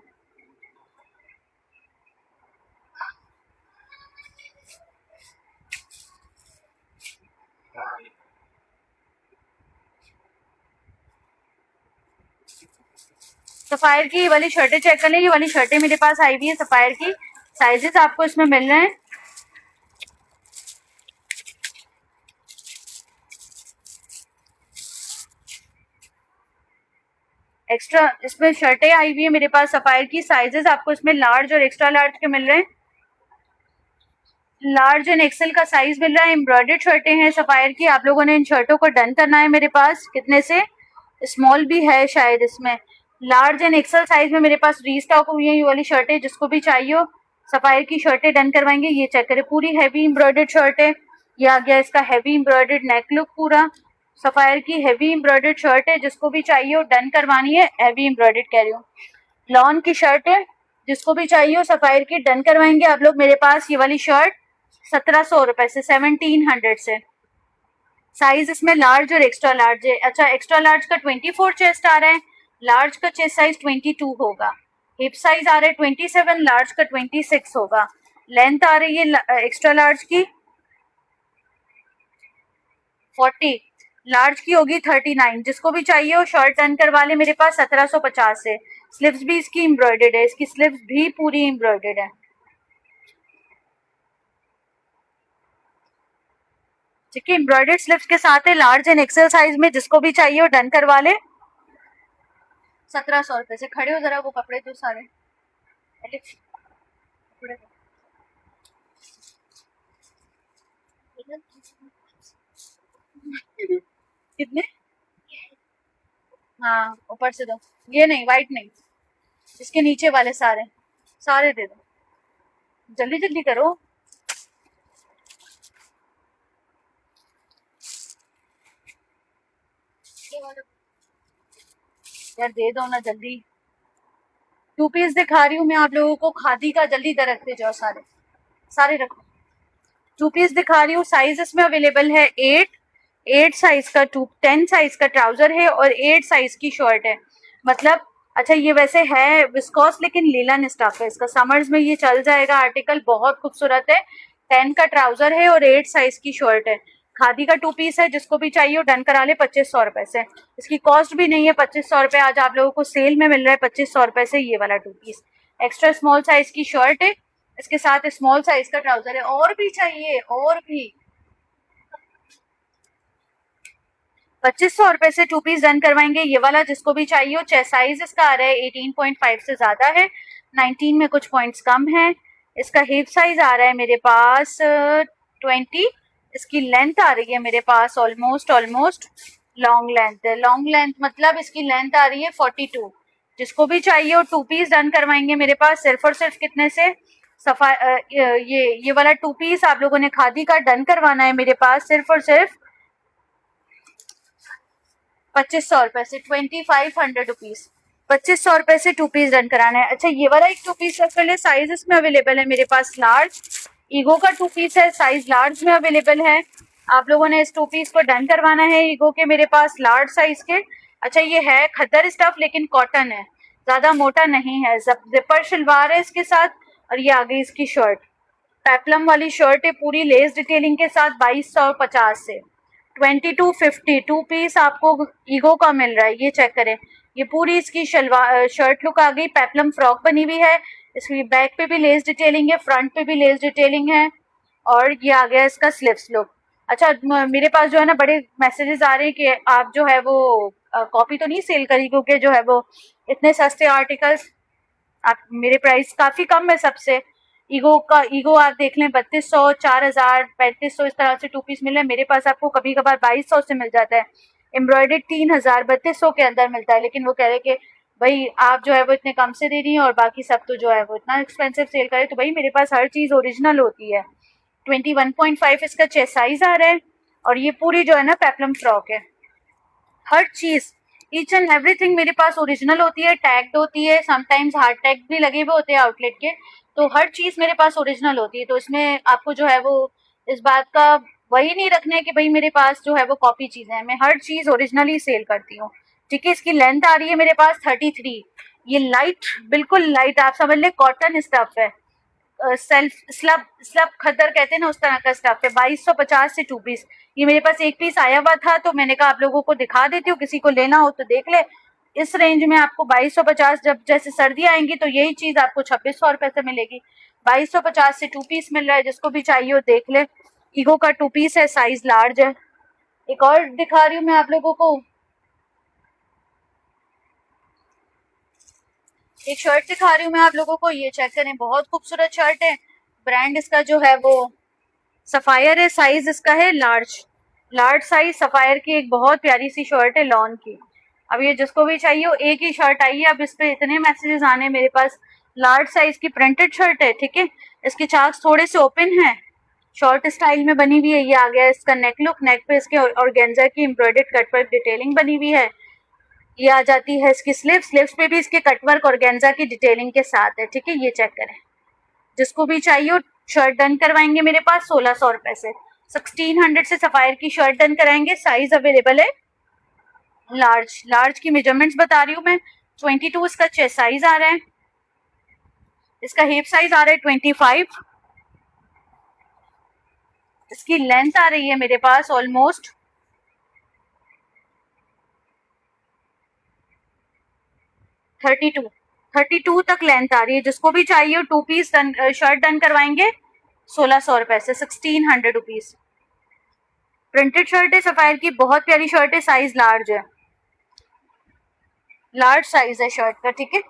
Speaker 1: सफायर की ये वाली शर्टें चेक कर लें, ये वाली शर्टें मेरे पास आई हुई है सफायर की, साइजेस आपको इसमें मिल रहे हैं। एक्स्ट्रा इसमें शर्टें आई हुई है मेरे पास सफायर की, साइजेस आपको इसमें लार्ज और एक्स्ट्रा लार्ज के मिल रहे हैं। लार्ज एंड एक्सेल का साइज मिल रहा है। एम्ब्रॉयडर्ड शर्टें हैं सफायर की, आप लोगों ने इन शर्टों को डन करना है मेरे पास। कितने से, स्मॉल भी है शायद इसमें, लार्ज एंड एक्सेल साइज में मेरे पास रीस्टॉक हुई है ये वाली शर्टें। जिसको भी चाहिए हो सफायर की शर्टें डन करवाएंगे। ये चेक करें, पूरी हैवी एम्ब्रॉयडर्ड शर्ट है, ये आ गया इसका हैवी एम्ब्रॉयडर्ड नेक लुक, पूरा सफायर की हैवी एम्ब्रॉयडर्ड शर्ट है। जिसको भी चाहिए हो डन करवानी है, हैवी एम्ब्रॉयडर्ड कह रही हूँ, लॉन की शर्ट है। जिसको भी चाहिए हो सफायर की डन करवाएंगे आप लोग मेरे पास। ये वाली शर्ट 1700 रुपए से, 1700 से। साइज इसमें लार्ज और एक्स्ट्रा लार्ज है। अच्छा, एक्स्ट्रा लार्ज का 24 चेस्ट आ रहा है, लार्ज का चेस्ट साइज 22 होगा। हिप साइज आ रहा है 27, लार्ज का 26 होगा। लेंथ आ रही है एक्स्ट्रा लार्ज की 40, लार्ज की होगी 39। जिसको भी चाहिए हो शर्ट टर्न करवा ले मेरे पास 1750 से। स्लीव्स भी इसकी एम्ब्रॉयडर्ड है, इसकी स्लीव्स भी पूरी एम्ब्रॉयडर्ड है। ठीक है, एम्ब्रॉयडर्ड स्लीव्स के साथ है, लार्ज एंड एक्सेल साइज में। जिसको भी चाहिए हो डन करवा ले। 1700 रुपए से। खड़े हो जरा, वो कपड़े तो सारे कपड़े कितने, हाँ ऊपर से दो, ये नहीं व्हाइट नहीं, इसके नीचे वाले सारे सारे दे दो, जल्दी जल्दी करो यार, दे दो ना जल्दी। 2 पीस दिखा रही हूँ मैं आप लोगों को खादी का, जल्दी दे रखते जाओ, सारे सारे रखो। 2 पीस दिखा रही हूँ, साइज इसमें अवेलेबल है 8 साइज का 10 साइज का ट्राउजर है और 8 साइज की शर्ट है। मतलब अच्छा, ये वैसे है विस्कोस लेकिन लीलन स्टफ है इसका, समर्स में ये चल जाएगा आर्टिकल, बहुत खूबसूरत है। 10 का ट्राउजर है और 8 साइज की शर्ट है। खादी का 2 पीस है, जिसको भी चाहिए वो डन करा ले 2500 रुपए से। इसकी कॉस्ट भी नहीं है 2500 रुपए, आज आप लोगों को सेल में मिल रहा है 2500 रुपए से ये वाला 2 पीस। एक्स्ट्रा स्मॉल साइज की शर्ट है, इसके साथ स्मॉल साइज का ट्राउजर है। और भी चाहिए, और भी 2500 रुपए से 2 पीस डन करवाएंगे ये वाला। जिसको भी चाहिए हो, चेस्ट साइज इसका आ रहा है 18.5 से ज्यादा है, 19 में कुछ पॉइंट्स कम है। इसका हिप साइज आ रहा है मेरे पास 20, इसकी लेंथ आ रही है मेरे पास ऑलमोस्ट लॉन्ग लेंथ है। लॉन्ग लेंथ मतलब इसकी लेंथ आ रही है 42। जिसको भी चाहिए हो 2 पीस डन करवाएंगे मेरे पास, सिर्फ और सिर्फ कितने से, सफा ये वाला 2 पीस आप लोगों ने खादी का डन करवाना है मेरे पास, सिर्फ और सिर्फ 2500 रुपए से, 2500 रुपीज। 2500 रुपए से 2 पीस डन कराना है। अच्छा, ये वाला एक 2 पीस रख ले, साइज इसमें अवेलेबल है मेरे पास लार्ज, ईगो का 2 पीस है, साइज लार्ज में अवेलेबल है। आप लोगों ने इस 2 पीस को डन करवाना है ईगो के मेरे पास लार्ज साइज के। अच्छा, ये है खद्दर स्टफ लेकिन कॉटन है, ज्यादा मोटा नहीं है। जिपर शलवार है इसके साथ, और ये आगे इसकी शर्ट पेप्लम वाली शर्ट है, पूरी लेस डिटेलिंग के साथ 2250 से 2250। 2 पीस आपको ईगो का मिल रहा है, ये चेक करें। ये पूरी इसकी शलवार शर्ट लुक आ गई, पेप्लम फ्रॉक बनी हुई है। इसकी बैक पे भी लेस डिटेलिंग है, फ्रंट पे भी लेस डिटेलिंग है, और ये आ गया इसका स्लिप्स लुक। अच्छा मेरे पास जो है ना बड़े मैसेजेस आ रहे हैं कि आप जो है वो कॉपी तो नहीं सेल करी, क्योंकि जो है वो इतने सस्ते आर्टिकल्स, आप मेरे प्राइस काफी कम है सबसे। ईगो आप देख लें 3200, 4000, 3500 इस तरह से टू पीस मिल रहे हैं। मेरे पास आपको कभी कभार 2200 से मिल जाता है। एम्ब्रॉयडर्ड 3000, 3200 के अंदर मिलता है। लेकिन वो कह रहे कि भाई आप जो है वो इतने कम से दे रही हैं और बाकी सब तो जो है वो इतना एक्सपेंसिव सेल करे। तो भाई मेरे पास हर चीज ओरिजिनल होती है। 21.5 इसका चेस्ट साइज आ रहा है और ये पूरी जो है ना पेप्लम फ्रॉक है। हर चीज ईच एंड एवरीथिंग मेरे पास ओरिजिनल होती है, टैग्ड होती है, समटाइम्स हार्ड टैग भी लगे हुए होते हैं आउटलेट के। तो हर चीज मेरे पास ओरिजिनल होती है। तो इसमें आपको जो है वो इस बात का वही नहीं रखना है कि भाई मेरे पास जो है वो कॉपी चीजें हैं। मैं हर चीज ओरिजिनल ही सेल करती हूँ। ठीक है, इसकी लेंथ आ रही है मेरे पास 33। ये लाइट, बिल्कुल लाइट, आप समझ ले कॉटन स्टफ है। सेल्फ स्लब स्लब खद्दर कहते हैं ना, उस तरह का स्टफ है। 2250 से 2 पीस। ये मेरे पास एक पीस आया हुआ था तो मैंने कहा आप लोगों को दिखा देती हूँ, किसी को लेना हो तो देख ले। इस रेंज में आपको 2250, जब जैसे सर्दी आएंगी तो यही चीज आपको 2600 रुपए से मिलेगी। 2250 से 2 पीस मिल रहा है, जिसको भी चाहिए हो देख ले। ईगो का 2 पीस है, साइज लार्ज है। एक और दिखा रही हूँ मैं आप लोगों को, एक शर्ट दिखा रही हूँ मैं आप लोगों को। ये चेक करें, बहुत खूबसूरत शर्ट है। ब्रांड इसका जो है वो सफायर है, साइज इसका है लार्ज। लार्ज साइज सफायर की एक बहुत प्यारी सी शर्ट है लॉन की। अब ये जिसको भी चाहिए हो, एक ही शर्ट आई है। अब इस पे इतने मैसेजेस आने मेरे पास। लार्ज साइज की प्रिंटेड शर्ट है, ठीक है। इसके चाक्स थोड़े से ओपन है, शॉर्ट स्टाइल में बनी हुई है। ये आ गया इसका नेक लुक। नेक पे इसके ऑर्गेन्जा की एम्ब्रॉयडर्ड कटवर्क डिटेलिंग बनी हुई है। ये आ जाती है इसकी स्लीव्स। स्लीव्स पे भी इसके कटवर्क ऑर्गेन्जा की डिटेलिंग के साथ है, ठीक है। ये चेक करें, जिसको भी चाहिए शर्ट डन करवाएंगे मेरे पास 1600 रुपए से। 1600 से सफायर की शर्ट डन कराएंगे। साइज अवेलेबल है लार्ज। लार्ज की मेजरमेंट्स बता रही हूँ मैं। 22 इसका चेस्ट साइज आ रहा है। इसका हिप साइज आ रहा है 25। इसकी लेंथ आ रही है मेरे पास ऑलमोस्ट 32। 32 तक लेंथ आ रही है। जिसको भी चाहिए हो 2 पीस शर्ट डन करवाएंगे 1600 रुपए से, 1600 रुपीज। प्रिंटेड शर्ट है सफायर की, बहुत प्यारी शर्ट है। साइज लार्ज है, लार्ज साइज है शर्ट का, ठीक है।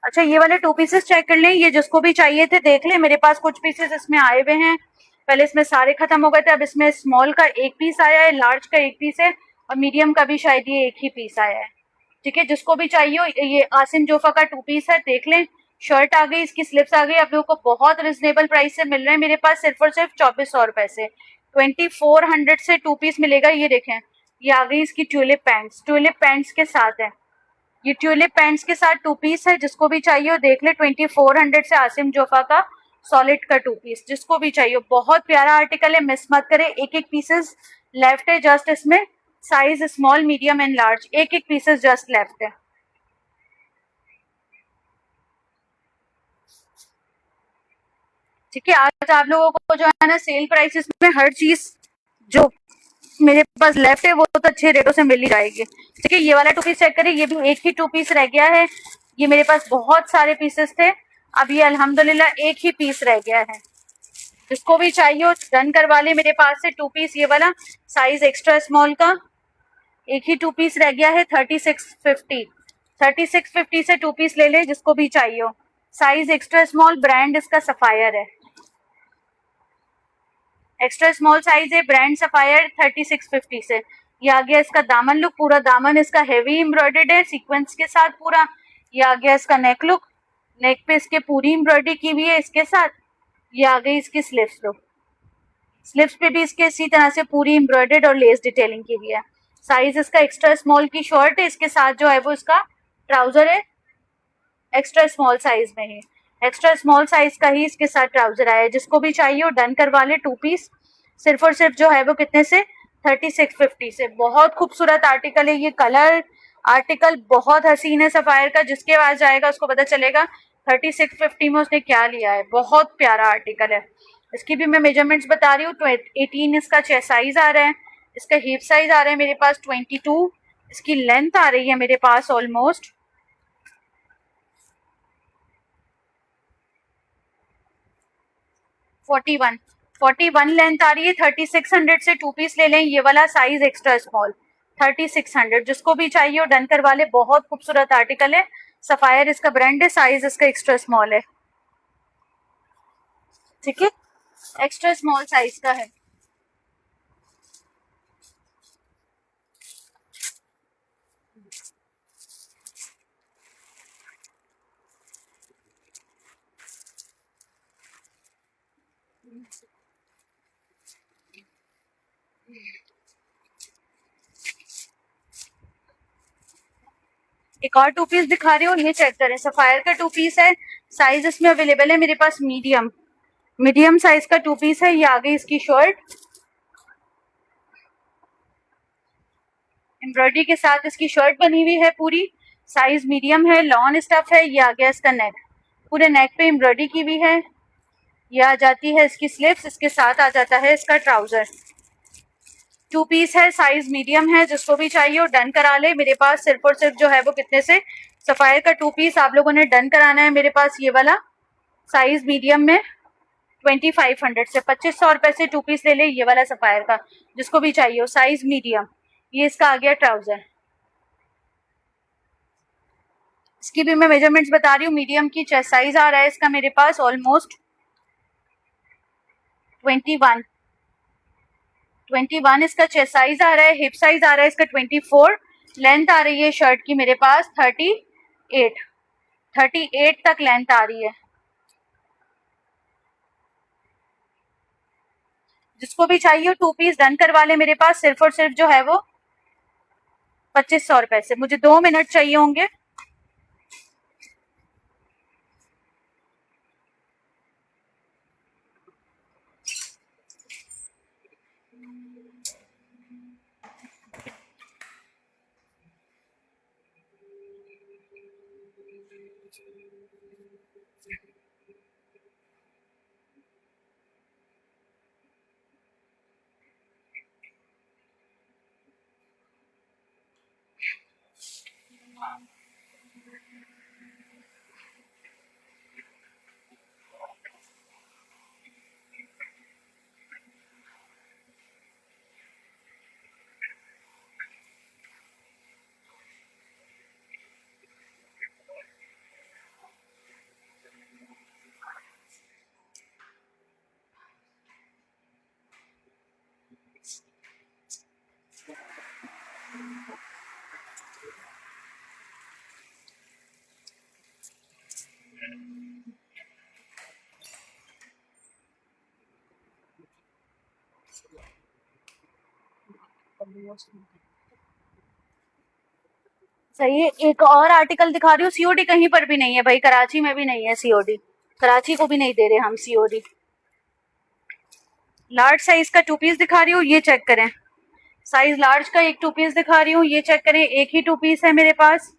Speaker 1: अच्छा ये वाले 2 पीसेस चेक कर लें, ये जिसको भी चाहिए थे देख ले। मेरे पास कुछ पीसेस इसमें आए हुए हैं, पहले इसमें सारे खत्म हो गए थे। अब इसमें स्मॉल का एक पीस आया है, लार्ज का एक पीस है और मीडियम का भी शायद ये एक ही पीस आया है, ठीक है। जिसको भी चाहिए हो, ये आसिम जोफा का 2 पीस है, देख लें। शर्ट आ गई, इसकी स्लिप्स आ गई। आप लोगों को बहुत रिजनेबल प्राइस से मिल रहे हैं मेरे पास, सिर्फ और सिर्फ 2400 रुपए से। 2400 से 2 पीस मिलेगा। ये देखें, ये आ गई इसकी ट्यूलिप पैंट्स। ट्यूलिप पैंट्स के साथ है ये, ट्यूलिप पैंट्स के साथ 2 पीस है। जिसको भी चाहिए हो देख ले। 2400 से आसिम जोफा का सॉलिड का 2 पीस, जिसको भी चाहिए हो। बहुत प्यारा आर्टिकल है, मिस मत करे। एक एक पीसेस लेफ्ट है जस्ट इसमें, size small, medium and large, एक एक पीसेस जस्ट लेफ्ट है, ठीक है। आज आप लोगों को जो है ना सेल प्राइसेस में हर चीज जो मेरे पास लेफ्ट है वो तो अच्छे रेटों से मिल ही जाएगी, ठीक है। ये वाला 2 पीस चेक करिए, ये भी एक ही 2 पीस रह गया है। ये मेरे पास बहुत सारे पीसेस थे, अब ये अल्हम्दुलिल्लाह एक ही पीस रह गया है। जिसको भी चाहिए हो डन करवा ले मेरे पास से 2 पीस। ये वाला साइज एक्स्ट्रा स्मॉल का एक ही 2 पीस रह गया है, 3650। 3650 से 2 पीस ले ले जिसको भी चाहिए हो। साइज एक्स्ट्रा स्मॉल, ब्रांड इसका सफायर है। एक्स्ट्रा स्मॉल साइज है, ब्रांड सफायर, 3650 से। ये आ गया इसका दामन लुक। पूरा दामन इसका हेवी एम्ब्रॉयडर्ड है सीक्वेंस के साथ पूरा। ये आ गया इसका नेक लुक। नेक पे इसके पूरी एम्ब्रॉयडरी की हुई है इसके साथ। ये आ गई इसकी स्लीव्स लुक। स्लीव्स पे भी इसके इसी तरह से पूरी एम्ब्रॉयडर्ड और लेस डिटेलिंग की हुई है। साइज इसका एक्स्ट्रा स्मॉल की शर्ट है, इसके साथ जो है वो इसका ट्राउजर है एक्स्ट्रा स्मॉल साइज में ही। एक्स्ट्रा स्मॉल साइज का ही इसके साथ ट्राउजर आया है। जिसको भी चाहिए हो डन करवा ले 2 पीस, सिर्फ और सिर्फ जो है वो कितने से, 3650 से। बहुत खूबसूरत आर्टिकल है ये। कलर आर्टिकल बहुत हसीन है सफायर का, जिसके पास जाएगा उसको पता चलेगा 3650 में उसने क्या लिया है। बहुत प्यारा आर्टिकल है। इसकी भी मैं मेजरमेंट्स बता रही हूँ। 18 इसका चेस्ट साइज आ रहा है, इसका हिप साइज आ रहा है मेरे पास 22, इसकी लेंथ आ रही है मेरे पास ऑलमोस्ट 41 लेंथ आ रही है। 3600 से 2 पीस ले लें, ये वाला साइज एक्स्ट्रा स्मॉल 3600, जिसको भी चाहिए वो डन करवा ले। बहुत खूबसूरत आर्टिकल है, सफायर इसका ब्रांड है, साइज इसका एक्स्ट्रा स्मॉल है, ठीक है, एक्स्ट्रा स्मॉल साइज का है। एक और 2 पीस दिखा रही हूँ, ये चेक करें, सफायर का 2 पीस है, साइज इसमें अवेलेबल है मेरे पास मीडियम साइज का 2 पीस है। ये आ गई इसकी शर्ट, एम्ब्रॉयडरी के साथ इसकी शर्ट बनी हुई है पूरी, साइज मीडियम है, लॉन स्टफ है। ये आ गया इसका नेक, पूरे नेक पे एम्ब्रॉयडरी की हुई है। ये आ जाती है इसकी स्लीव्स, इसके साथ आ जाता है इसका ट्राउजर। 2 पीस है, साइज मीडियम है, जिसको भी चाहिए वो डन करा ले। मेरे पास सिर्फ और सिर्फ जो है वो कितने से, सफायर का 2 पीस आप लोगों ने डन कराना है मेरे पास, ये वाला साइज मीडियम में 2500 से 2500 रुपए से 2 पीस ले ले, ये वाला सफायर का, जिसको भी चाहिए हो, साइज मीडियम। ये इसका आ गया ट्राउजर, इसकी भी मैं मेजरमेंट्स बता रही हूँ। मीडियम की चेस्ट साइज आ रहा है इसका मेरे पास ऑलमोस्ट 21 इसका चेस्ट साइज आ रहा है, हिप साइज आ रहा है इसका 24, लेंथ आ रही है शर्ट की मेरे पास 38 तक लेंथ आ रही है। जिसको भी चाहिए 2 पीस डन करवा ले मेरे पास, सिर्फ और सिर्फ जो है वो 2500 रुपए से। मुझे 2 मिनट चाहिए होंगे। सही है, एक और आर्टिकल दिखा रही हूँ, सीओडी कहीं पर भी नहीं है भाई, कराची में भी नहीं है सीओडी, कराची को भी नहीं दे रहे हम सीओडी। लार्ज साइज का 2 पीस दिखा रही हूँ, ये चेक करें, साइज लार्ज का एक 2 पीस दिखा रही हूँ, ये चेक करें, एक ही 2 पीस है मेरे पास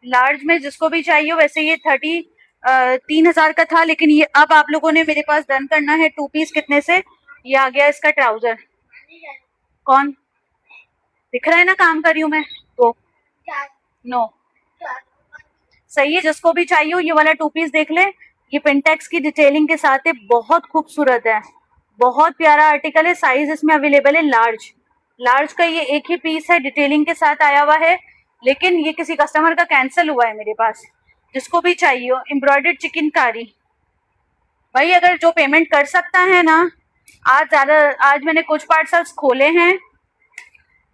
Speaker 1: लार्ज में, जिसको भी चाहिए। वैसे ये 3000 का था, लेकिन ये अब आप लोगों ने मेरे पास डन करना है 2 पीस कितने से। ये आ गया इसका ट्राउजर, कौन दिख रहा है ना, काम कर रही हूँ मैं तो नो सही है, जिसको भी चाहिए हो ये वाला 2 पीस देख ले, ये पिंटेक्स की डिटेलिंग के साथ है, बहुत खूबसूरत है, बहुत प्यारा आर्टिकल है। साइज इसमें अवेलेबल है लार्ज का, ये एक ही पीस है, डिटेलिंग के साथ आया हुआ है, लेकिन ये किसी कस्टमर का कैंसिल हुआ है मेरे पास। जिसको भी चाहिए हो, एम्ब्रॉयडर्ड चिकनकारी भाई, अगर जो पेमेंट कर सकता है ना, आज मैंने कुछ पार्सल्स खोले हैं,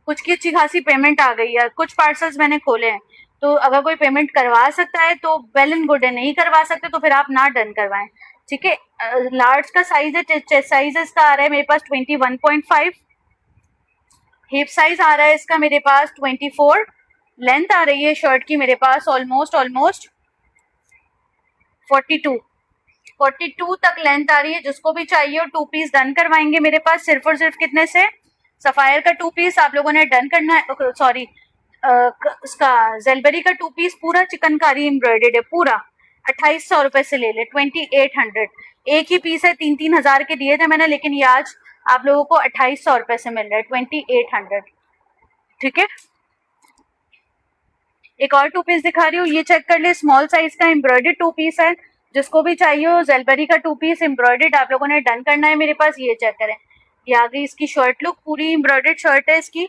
Speaker 1: कुछ की अच्छी खासी पेमेंट आ गई है, कुछ पार्सल्स मैंने खोले हैं, तो अगर कोई पेमेंट करवा सकता है तो वेल एंड गुड है, नहीं करवा सकते तो फिर आप ना डन करवाएं, ठीक है। लार्ज का साइज है, चेस्ट साइज इसका आ रहा है मेरे पास 21.5, हिप साइज आ रहा है इसका मेरे पास 24, लेंथ आ रही है शर्ट की मेरे पास ऑलमोस्ट 42 तक लेंथ आ रही है। जिसको भी चाहिए और 2 पीस डन करवाएंगे मेरे पास, सिर्फ और सिर्फ कितने से, सफायर का 2 पीस आप लोगों ने डन करना है, सॉरी उसका जेलबेरी का 2 पीस पूरा चिकनकारी एम्ब्रॉयडर्ड है, पूरा 2800 रुपए से ले ले, 2800। एक ही पीस है, 3-3 हजार के दिए थे मैंने, लेकिन ये आज आप लोगों को 2800 रुपये से मिल रहा है, 2800। ठीक है, एक और टू पीस दिखा रही हूँ, ये चेक कर ले, स्मॉल साइज का एम्ब्रॉयडर्ड टू पीस है, जिसको भी चाहिए हो जेलबरी का टू पीस एम्ब्रॉयडर्ड आप लोगों ने डन करना है मेरे पास। ये चेक करें, ये आ गई इसकी शर्ट लुक, पूरी एम्ब्रॉयडर्ड शर्ट है इसकी,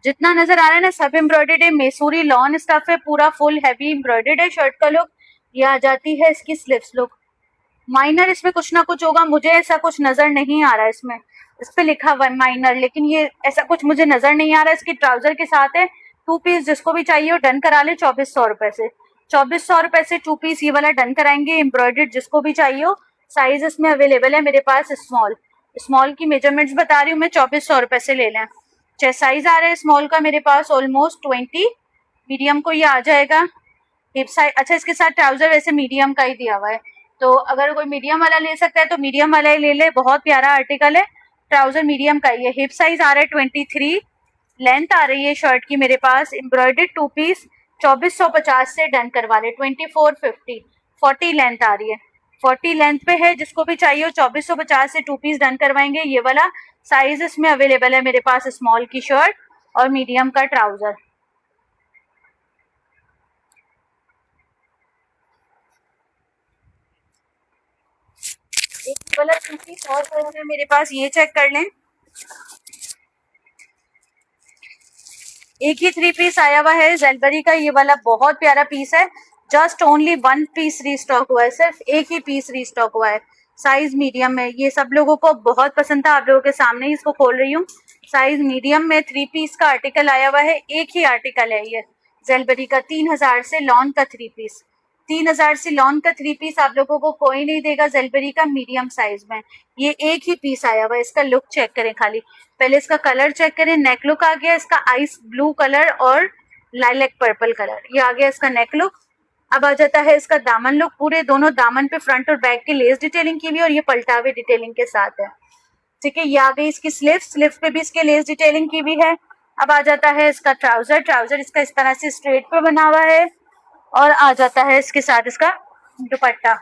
Speaker 1: जितना नजर आ रहा है ना सब एम्ब्रॉयडर्ड है, मैसूरी लॉन स्टफ है, पूरा फुल हैवी एम्ब्रॉयडर्ड है शर्ट का लुक। ये आ जाती है इसकी स्लीव्स लुक, माइनर इसमें कुछ ना कुछ होगा, मुझे ऐसा कुछ नजर नहीं आ रहा है इसमें, इस पे लिखा हुआ है माइनर, लेकिन ये ऐसा कुछ मुझे नजर नहीं आ रहा है। इसकी ट्राउजर के साथ है टू पीस, जिसको भी चाहिए वो डन करा ले 2400 रुपए से, 2400 रुपए से टू पीस ये वाला डन कराएंगे एम्ब्रॉयडर्ड, जिसको भी चाहिए हो। साइज इसमें अवेलेबल है मेरे पास स्मॉल, स्मॉल की मेजरमेंट्स बता रही हूँ मैं, 2400 रुपए से ले लें। चेस्ट साइज आ रहा है स्मॉल का मेरे पास ऑलमोस्ट 20, मीडियम को ये आ जाएगा हिप साइज। अच्छा, इसके साथ ट्राउजर वैसे मीडियम का ही दिया हुआ है, तो अगर कोई मीडियम वाला ले सकता है तो मीडियम वाला ही ले ले, बहुत प्यारा आर्टिकल है, ट्राउजर मीडियम का ही है। हिप साइज आ रहा है 23, लेंथ आ रही है शर्ट की मेरे पास एम्ब्रॉयडर्ड टू पीस 2450 से डन करवा ले, 2450, 40 लेंथ आ रही है, 40 लेंथ पे है, जिसको भी चाहिए 2450 से टू पीस डन करवाएंगे। ये वाला साइज इसमें अवेलेबल है मेरे पास, स्मॉल की शर्ट और मीडियम का ट्राउजर। एक वाला टू पीस और कलर है मेरे पास, ये चेक कर लें, एक ही थ्री पीस आया हुआ है जेलबरी का, ये वाला बहुत प्यारा पीस है, just only one piece restock हुआ है, सिर्फ एक ही पीस रीस्टॉक हुआ है, साइज मीडियम में, ये सब लोगों को बहुत पसंद था, आप लोगों के सामने ही इसको खोल रही हूँ। साइज मीडियम में थ्री पीस का आर्टिकल आया हुआ है, एक ही आर्टिकल है ये जेलबरी का, 3000 से लॉन का थ्री पीस, 3000 से लॉन का थ्री पीस आप लोगों को कोई नहीं देगा जेलबरी का मीडियम साइज में, ये एक ही पीस आया हुआ है। इसका लुक चेक करें खाली, पहले इसका कलर चेक करें, नेक लुक आ गया इसका आइस ब्लू कलर और लाइलैक पर्पल कलर, ये आ गया इसका नेक लुक। अब आ जाता है इसका दामन लुक, पूरे दोनों दामन पे फ्रंट और बैक की लेस डिटेलिंग की हुई और ये पलटावे डिटेलिंग के साथ है। ठीक है, ये आ गई इसकी स्लीव्स, स्लीव्स पे भी इसके लेस डिटेलिंग की हुई है। अब आ जाता है इसका ट्राउजर, ट्राउजर इसका इस तरह से स्ट्रेट पे बना हुआ है और आ जाता है इसके साथ इसका दुपट्टा।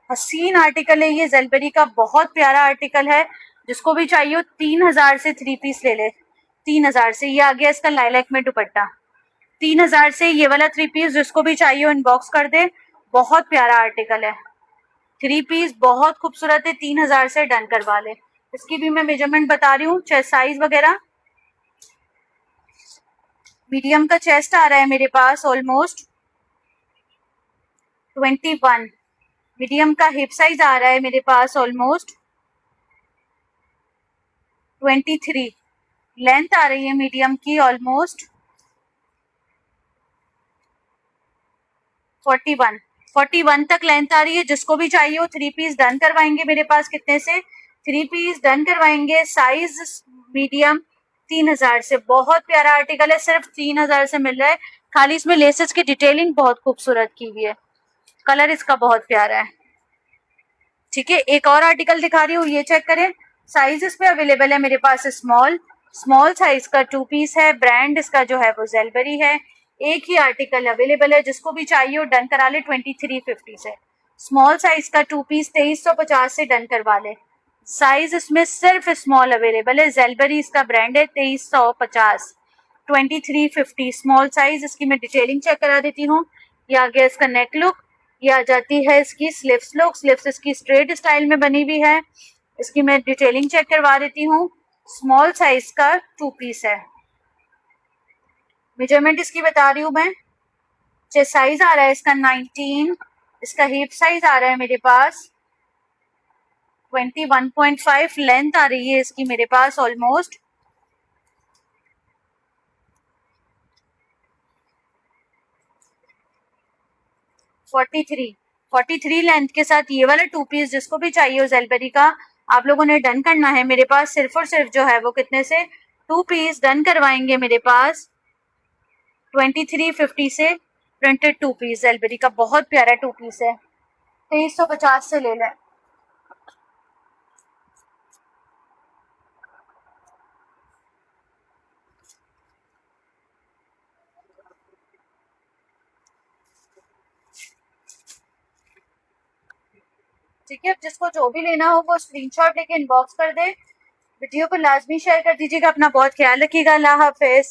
Speaker 1: हसीन आर्टिकल है ये जेलबरी का, बहुत प्यारा आर्टिकल है, जिसको भी चाहिए हो 3000 से थ्री पीस ले ले, 3000 से। ये आ गया इसका लाइलैक में दुपट्टा, 3000 से ये वाला थ्री पीस, जिसको भी चाहिए हो इनबॉक्स कर दे, बहुत प्यारा आर्टिकल है, थ्री पीस बहुत खूबसूरत है, 3000 से डन करवा ले। इसकी भी मैं मेजरमेंट बता रही हूँ, चेस्ट साइज वगैरह, मीडियम का चेस्ट आ रहा है मेरे पास ऑलमोस्ट 21, मीडियम का हिप साइज आ रहा है मेरे पास ऑलमोस्ट 23, लेंथ आ रही है मीडियम की ऑलमोस्ट 41, 41 तक लेंथ आ रही है, जिसको भी चाहिए वो थ्री पीस डन करवाएंगे मेरे पास। कितने से? थ्री पीस डन करवाएंगे, साइज मीडियम, 3000 से। बहुत प्यारा आर्टिकल है, सिर्फ 3000 से मिल रहा है, खाली इसमें लेसेस की डिटेलिंग बहुत खूबसूरत की हुई है, कलर इसका बहुत प्यारा है। ठीक है, एक और आर्टिकल दिखा रही हूँ, ये चेक करें, साइज इसमें अवेलेबल है मेरे पास स्मॉल, स्मॉल साइज का टू पीस है, ब्रांड इसका जो है वो जेलबरी है, एक ही आर्टिकल अवेलेबल है, जिसको भी चाहिए वो डन करा ले 2350 से। स्मॉल साइज का टू पीस 2350 से डन करवा ले, साइज इसमें सिर्फ स्मॉल अवेलेबल है, जेलबरी इसका ब्रांड है, 2350, 2350 स्मॉल साइज। इसकी मैं डिटेलिंग चेक करा देती हूँ, ये आ गया इसका नेक लुक, ये आ जाती है इसकी स्लीव्स लुक, स्लीव्स इसकी स्ट्रेट स्टाइल में बनी हुई है, इसकी मैं डिटेलिंग चेक करवा देती हूँ। स्मॉल साइज का टू पीस है, मेजरमेंट इसकी बता रही हूँ मैं, चेस्ट साइज आ रहा है इसका 19, इसका हिप साइज आ रहा है मेरे पास 21.5, लेंथ आ रही है इसकी मेरे पास ऑलमोस्ट 43 लेंथ के साथ ये वाला टू पीस, जिसको भी चाहिए हो जेलबरी का, आप लोगों ने डन करना है मेरे पास, सिर्फ और सिर्फ जो है वो कितने से, टू पीस डन करवाएंगे मेरे पास 2350 से। प्रिंटेड टू पीस जेलबरी का, बहुत प्यारा टू पीस है, 2350 से ले लें। ठीक है, अब जिसको जो भी लेना हो वो स्क्रीनशॉट लेके इनबॉक्स कर दे, वीडियो को लाजमी शेयर कर दीजिएगा। अपना बहुत ख्याल रखिएगा। अल्लाह हाफिज।